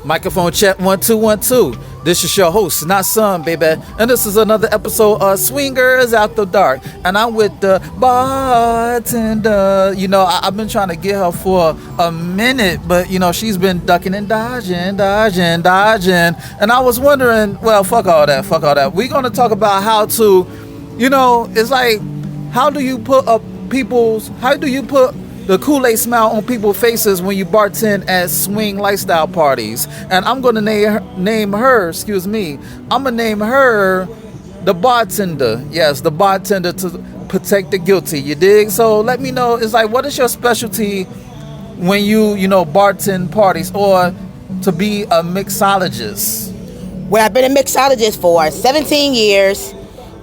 Microphone check 1 2 1 2. This is your host, not son, baby, and this is another episode of Swingers After Dark. And I'm with the bartender. You know, I've been trying to get her for a minute, but you know she's been ducking and dodging. And I was wondering, well, fuck all that. We're gonna talk about how to, you know, it's like, how do you put the Kool-Aid smile on people's faces when you bartend at swing lifestyle parties? And I'm going to name her the bartender. Yes, the bartender to protect the guilty, you dig? So let me know, it's like, what is your specialty when you bartend parties, or to be a mixologist? Well, I've been a mixologist for 17 years.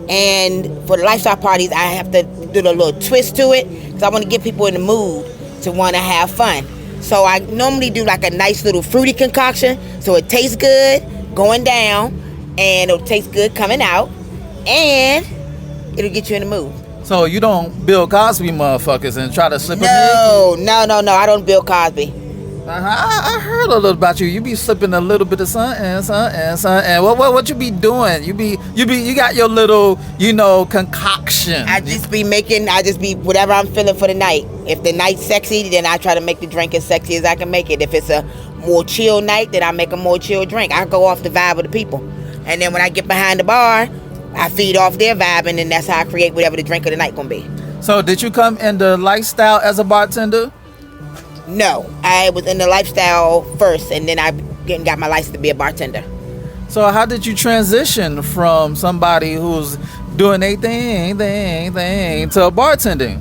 And for the lifestyle parties, I have to do a little twist to it because I want to get people in the mood to want to have fun. So I normally do like a nice little fruity concoction so it tastes good going down and it'll taste good coming out and it'll get you in the mood. So you don't Bill Cosby motherfuckers and try to slip No, I don't Bill Cosby. I heard a little about you. You be slipping a little bit of something. What you be doing? You got your little, concoction. I just be whatever I'm feeling for the night. If the night's sexy, then I try to make the drink as sexy as I can make it. If it's a more chill night, then I make a more chill drink. I go off the vibe of the people. And then when I get behind the bar, I feed off their vibe, and then that's how I create whatever the drink of the night gonna be. So did you come in the lifestyle as a bartender? No, I was in the lifestyle first, and then I got my license to be a bartender. So how did you transition from somebody who's doing a thing to bartending?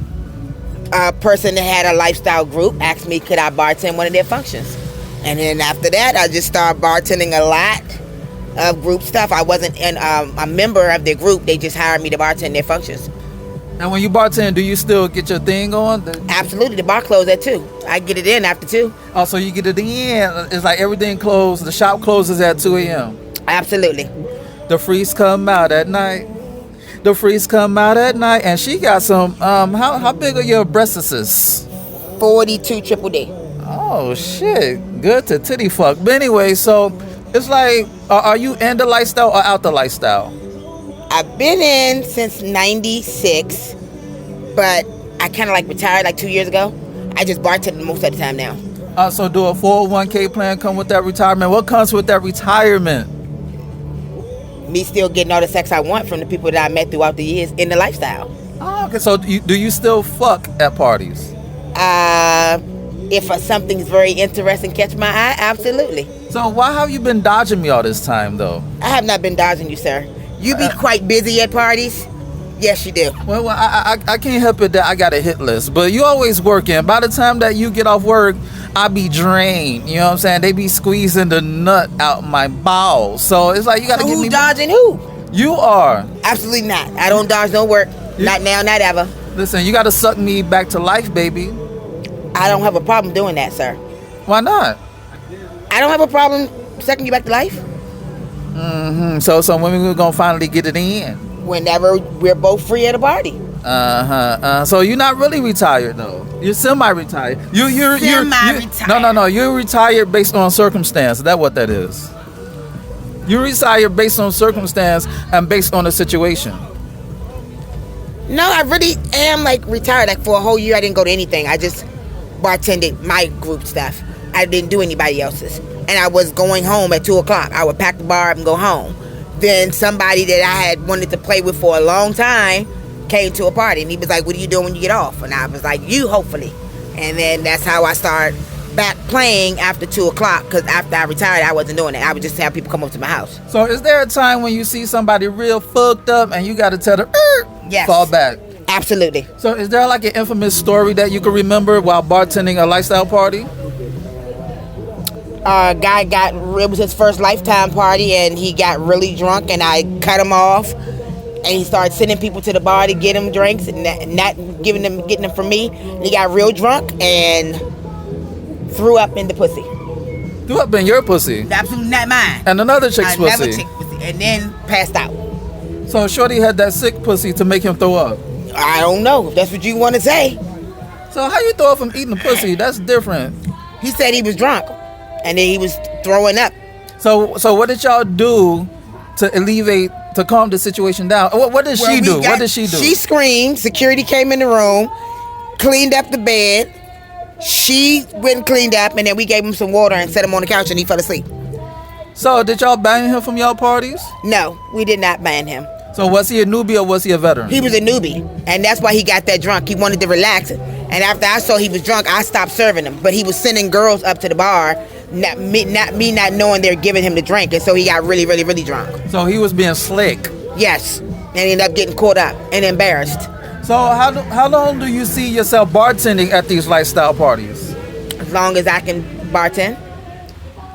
A person that had a lifestyle group asked me could I bartend one of their functions. And then after that, I just started bartending a lot of group stuff. I wasn't a member of their group. They just hired me to bartend their functions. And when you bartend, do you still get your thing on? Absolutely. The bar closed at 2. I get it in after 2. Oh, so you get it in. It's like everything closed. The shop closes at 2 a.m. Absolutely. The freaks come out at night. And she got some, how big are your breasts? 42 triple D. Oh, shit. Good to titty fuck. But anyway, so it's like, are you in the lifestyle or out the lifestyle? I've been in since 96, but I kind of like retired like 2 years ago. I just bartend most of the time now. So do a 401k plan come with that retirement? What comes with that retirement? Me still getting all the sex I want from the people that I met throughout the years in the lifestyle. Oh, okay. So do you still fuck at parties? If something's very interesting catch my eye, absolutely. So why have you been dodging me all this time, though? I have not been dodging you, sir. You be quite busy at parties. Yes, you do. Well, I can't help it that I got a hit list, but you always working. By the time that you get off work, I be drained. You know what I'm saying? They be squeezing the nut out my balls. So it's like you got to give me. Who dodging who? You are. Absolutely not. I don't dodge no work. Not now, not ever. Listen, you got to suck me back to life, baby. I don't have a problem doing that, sir. Why not? I don't have a problem sucking you back to life. Mm-hmm. So when we gonna finally get it in? Whenever we're both free at a party. So you're not really retired though. You're semi-retired. You're semi-retired. No. You're retired based on circumstance. That's what that is. You retire based on circumstance and based on the situation. No, I really am like retired. Like for a whole year, I didn't go to anything. I just bartended my group stuff. I didn't do anybody else's. And I was going home at 2 o'clock. I would pack the bar up and go home. Then somebody that I had wanted to play with for a long time came to a party. And he was like, what are you doing when you get off? And I was like, you, hopefully. And then that's how I started back playing after 2 o'clock. Because after I retired, I wasn't doing it. I would just have people come up to my house. So is there a time when you see somebody real fucked up and you got to tell them, yes, fall back? Absolutely. So is there like an infamous story that you can remember while bartending a lifestyle party? Guy it was his first lifetime party, and he got really drunk, and I cut him off, and he started sending people to the bar to get him drinks, and not getting them from me. And he got real drunk and threw up in the pussy. Threw up in your pussy? Absolutely not mine. And another chick's pussy? Another chick's pussy, and then passed out. So Shorty had that sick pussy to make him throw up? I don't know, if that's what you want to say. So how you throw up from eating the pussy? That's different. He said he was drunk. and then he was throwing up. So what did y'all do to calm the situation down? What did she do? What did she do? She screamed. Security came in the room, cleaned up the bed. She went and cleaned up, and then we gave him some water and set him on the couch, and he fell asleep. So did y'all ban him from y'all parties? No, we did not ban him. So was he a newbie or was he a veteran? He was a newbie, and that's why he got that drunk. He wanted to relax. And after I saw he was drunk, I stopped serving him. But he was sending girls up to the bar, not knowing they're giving him the drink, and so he got really, really, really drunk. So he was being slick. Yes, and he ended up getting caught up and embarrassed. So how long do you see yourself bartending at these lifestyle parties? As long as I can bartend.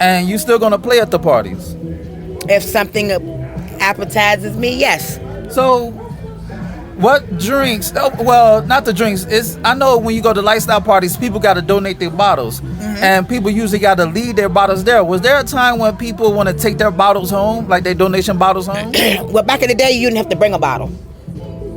And you still gonna play at the parties? If something appetizes me, yes. So what drinks? Oh, well, not the drinks. I know when you go to lifestyle parties, people got to donate their bottles, and people usually got to leave their bottles there. Was there a time when people want to take their bottles home, like their donation bottles home? Well, back in the day, you didn't have to bring a bottle.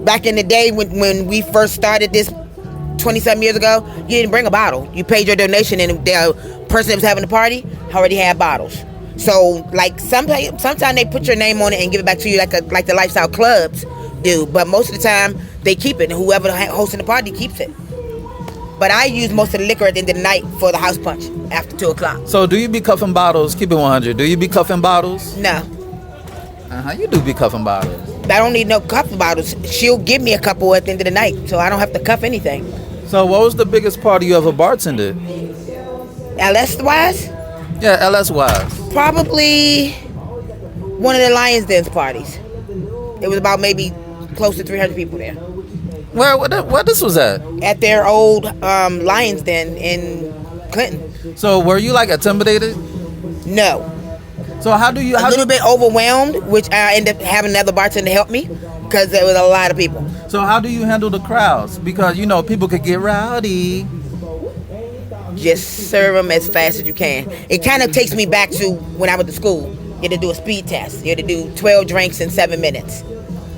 Back in the day when we first started this 20-something years ago, you didn't bring a bottle. You paid your donation, and the person that was having the party already had bottles. So, like, sometimes they put your name on it and give it back to you like the lifestyle clubs do. But most of the time, they keep it, and whoever hosting the party keeps it. But I use most of the liquor at the end of the night for the house punch after 2 o'clock. So, do you be cuffing bottles? Keep it 100. Do you be cuffing bottles? No. You do be cuffing bottles. I don't need no cuff bottles. She'll give me a couple at the end of the night, so I don't have to cuff anything. So, what was the biggest party you ever bartended? LS-wise? Yeah, LS-wise. Probably one of the Lions Den's parties. It was about maybe close to 300 people there. Where this was at? At their old Lions Den in Clinton. So were you like intimidated? No. So how do you? A little bit overwhelmed, which I ended up having another bartender help me because there was a lot of people. So how do you handle the crowds? Because people could get rowdy. Just serve them as fast as you can. It kind of takes me back to when I went to school. You had to do a speed test. You had to do 12 drinks in 7 minutes.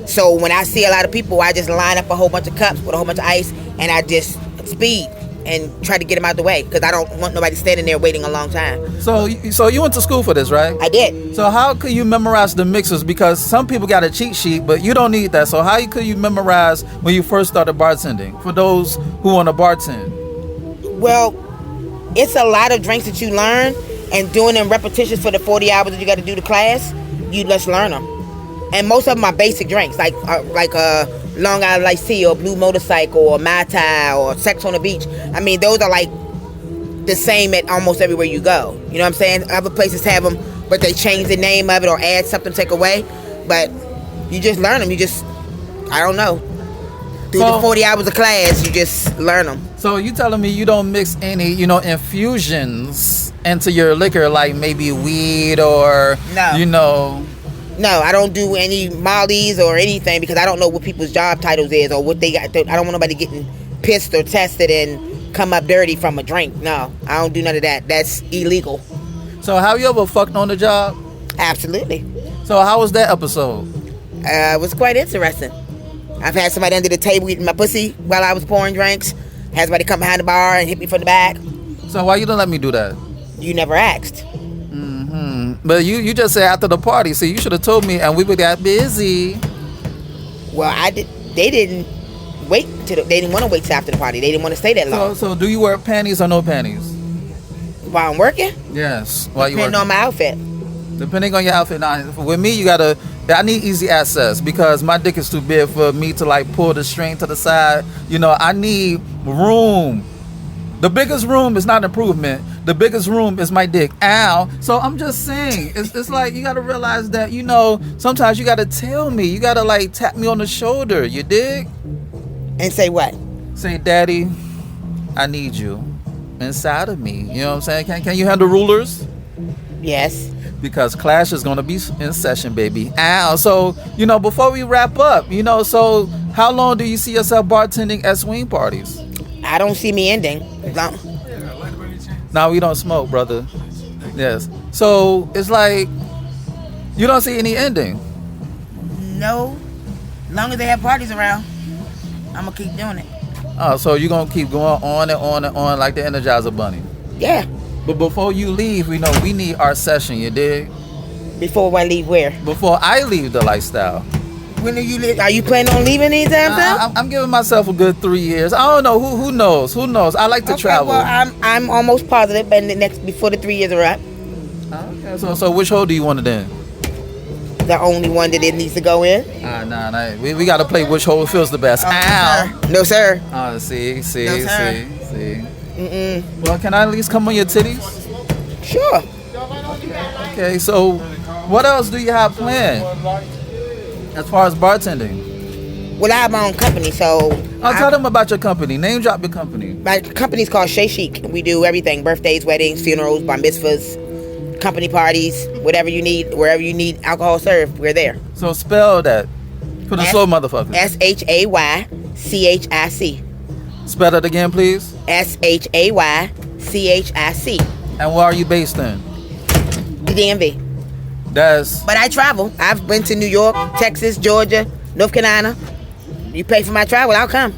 So when I see a lot of people, I just line up a whole bunch of cups with a whole bunch of ice, and I just speed and try to get them out the way because I don't want nobody standing there waiting a long time. So you went to school for this, right? I did. So how could you memorize the mixers? Because some people got a cheat sheet, but you don't need that. So how could you memorize when you first started bartending for those who want to bartend? Well, it's a lot of drinks that you learn, and doing them repetitions for the 40 hours that you got to do the class, you just learn them. And most of them are basic drinks, like Long Island Iced Tea or Blue Motorcycle or Mai Tai or Sex on the Beach. I mean, those are like the same at almost everywhere you go. You know what I'm saying? Other places have them, but they change the name of it or add something, take away. But you just learn them. I don't know. Through the 40 hours of class, you just learn them. So you telling me you don't mix any, infusions into your liquor, like maybe weed or, No, I don't do any mollies or anything because I don't know what people's job titles is or what they got. I don't want nobody getting pissed or tested and come up dirty from a drink. No, I don't do none of that. That's illegal. So have you ever fucked on the job? Absolutely. So how was that episode? It was quite interesting. I've had somebody under the table eating my pussy while I was pouring drinks. Had somebody come behind the bar and hit me from the back. So why you didn't let me do that? You never asked. But you just said after the party. See, you should have told me, and we would got busy. Well, I did. They didn't wait till. They didn't want to wait till after the party. They didn't want to stay that long. So do you wear panties or no panties? While I'm working? Yes. While you working? Depending on my outfit. Depending on your outfit. Now, with me, I need easy access because my dick is too big for me to like pull the string to the side. I need room. The biggest room is not improvement. The biggest room is my dick. Ow. So I'm just saying, it's like you got to realize that, sometimes you got to tell me. You got to like tap me on the shoulder. You dig? And say what? Say, Daddy, I need you inside of me. You know what I'm saying? Can you handle rulers? Yes. Because class is going to be in session, baby. Ow. So, before we wrap up, so how long do you see yourself bartending at swing parties? I don't see me ending. No, we don't smoke, brother. Yes. So it's like you don't see any ending. No. As long as they have parties around, I'm going to keep doing it. Oh, so you're going to keep going on and on and on like the Energizer Bunny. Yeah. But before you leave, we need our session, you dig? Before I leave, where? Before I leave the lifestyle. When are you leave? Are you planning on leaving anytime soon? I'm giving myself a good 3 years. I don't know. Who knows? Who knows? I like to travel. Well, I'm almost positive, but before the 3 years are up. Okay. So which hole do you want it in? The only one that it needs to go in. Nah. We got to play which hole feels the best. Ow. No, sir. See. No, sir. See. Well, can I at least come on your titties? Sure. Okay. So, what else do you have planned as far as bartending? Well, I have my own company, so. Tell them about your company. Name drop your company. My company's called Shea Chic. We do everything: birthdays, weddings, funerals, bar mitzvahs, company parties, whatever you need, wherever you need alcohol served, we're there. So spell that for the slow motherfuckers. SHAYCHIC. Spell that again, please. SHAYCHIC. And where are you based in? The DMV. But I travel. I've been to New York, Texas, Georgia, North Carolina. You pay for my travel, I'll come.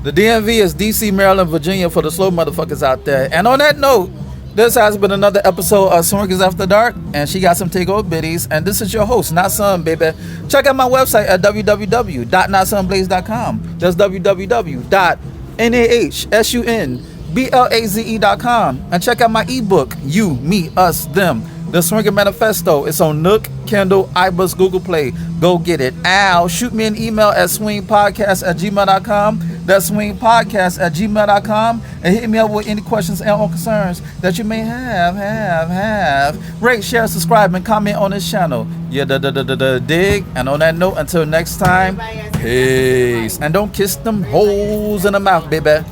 The DMV is DC, Maryland, Virginia for the slow motherfuckers out there. And on that note, this has been another episode of Swingers After Dark, and she got some takeover biddies. And this is your host, Not Some, baby. Check out my website at www.notsunblaze.com. That's www.nahsunblaze.com. And check out my ebook, You, Me, Us, Them, The Swinger Manifesto. It's on Nook, Kindle, iBooks, Google Play. Go get it. Shoot me an email at swingpodcast@gmail.com. That's swingpodcast@gmail.com. And hit me up with any questions and or concerns that you may have. Rate, share, subscribe, and comment on this channel. Yeah, dig. And on that note, until next time, peace. And don't kiss them holes in the mouth, baby.